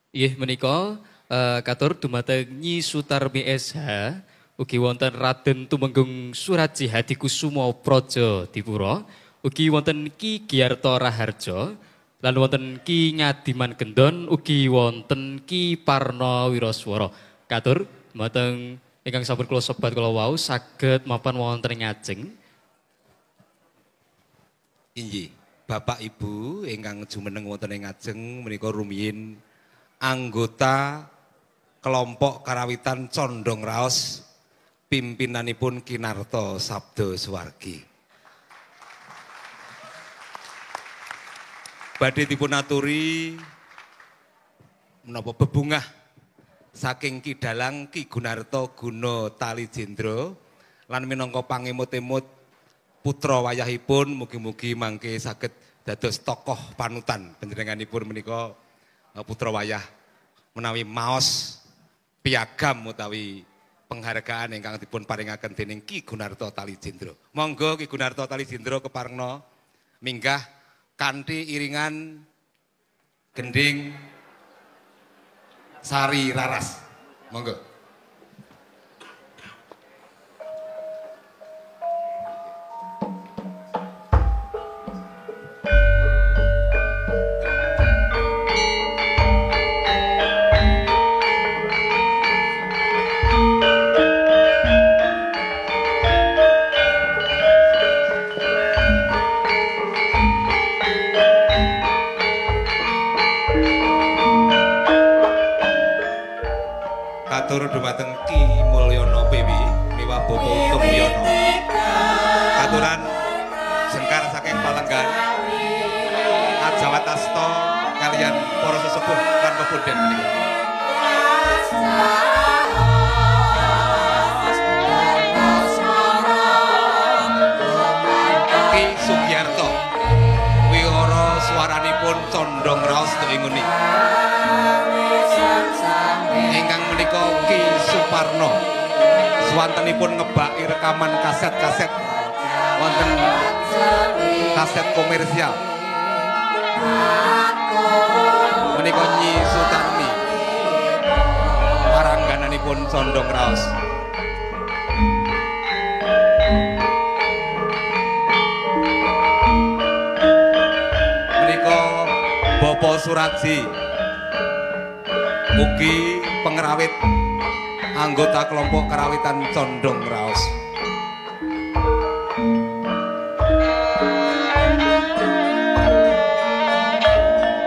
Inggih menika katur dumateng Nyi Sutarmi SH ugi wonten Raden Tumenggung Suratji Hadikusumo Praja Dipura ugi wonten Ki Giarto Raharja lan wonten Ki Ngadiman Gendon ugi wonten Ki Parno Wiraswara. Katur dumateng ingkang sampun kula sebat kula wau saged mapan wonten ing ngajeng. Inggih, Bapak Ibu ingkang jumeneng wonten ing ngajeng menika rumiyin anggota kelompok karawitan Condong Raos pimpinanipun Kinarto Sabdo Suwargi. Badhe dipun aturi menapa bebungah saking Ki Dalang Ki Gunarto Guno Tali Jendra lan minangka pangemut-emut putra wayahipun mugi-mugi mangke saged dados tokoh panutan panjenenganipun menika putra wayah menawi maos piagam utawi penghargaan ingkang dipun paringaken dening Ki Gunarto Tali Jendra. Monggo Ki Gunarto Tali Jendra keparengna minggah kanthi iringan gending Sari Raras. Monggo. Katur dumateng Ki Mulyono PW miwah Bopo Tumyono. Katuran sengkar saking Palenggan Ajawatasto kalian para sesepuh lan pepunden menika. Ki Sugiarto wiwara swaranipun Condong Raos Tuinguni. Ingkang menika Ki Suparno swantenipun ngebaki rekaman kaset-kaset wonten kaset komersial menika Nyi Sutarmi paranggananipun Condong Raos. Menika Bapak Suratji ugi pengerawit anggota kelompok karawitan Condong Raos.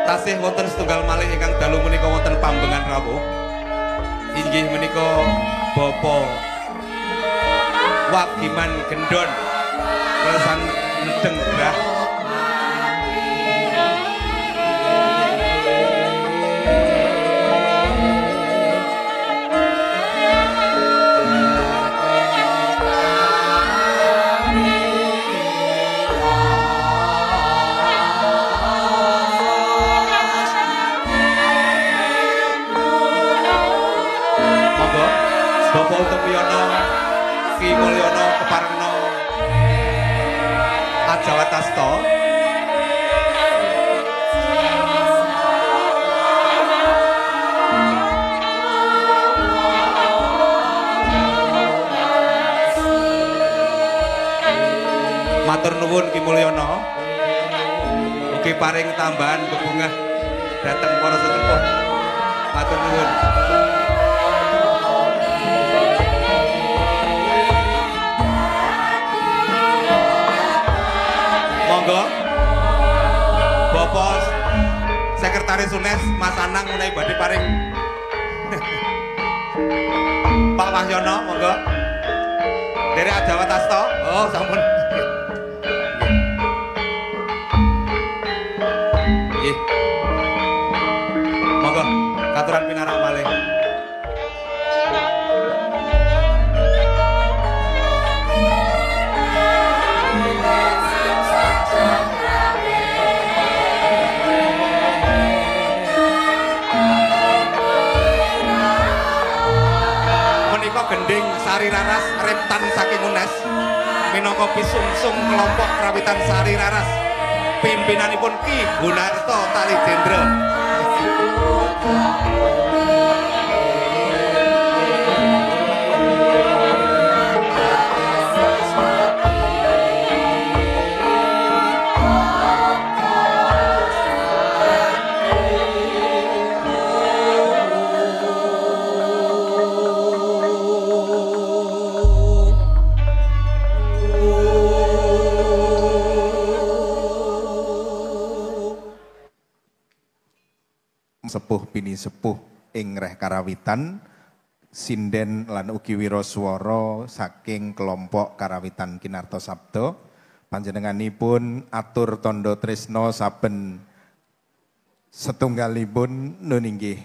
Tasih wonten setunggal malih ingkang dalu menika wonten pambengan rawuh. Inggih menika Bapak Wagiman Gendon Resan Nedeng Grah. Bapak Tumyono, Ki Mulyono keparengna Ajawatasto. Matur nuwun Ki Mulyono. Ugi paring tambahan bebungah dhateng para sesepuh. Matur nuwun. Monggo Bapak Sekretaris UNES Mas Anang menawi badhe paring Pak Wahyono monggo dari Ajawatasto. Oh sampun nggih monggo katuran pinarak malih. Gending Sari Raras Reptan saking UNES minangka pisungsung kelompok karawitan Sari Raras pimpinanipun Ki Gunarto Tali Jendra. sepuh bini sepuh ing reh karawitan sinden lan ugi wiraswara saking kelompok karawitan Kinarto Sabdo panjenenganipun atur tondo tresno saben setunggalipun nun inggih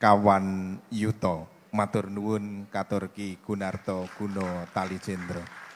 kawan yuto matur nuwun katurki Gunarto Guno Talijendra.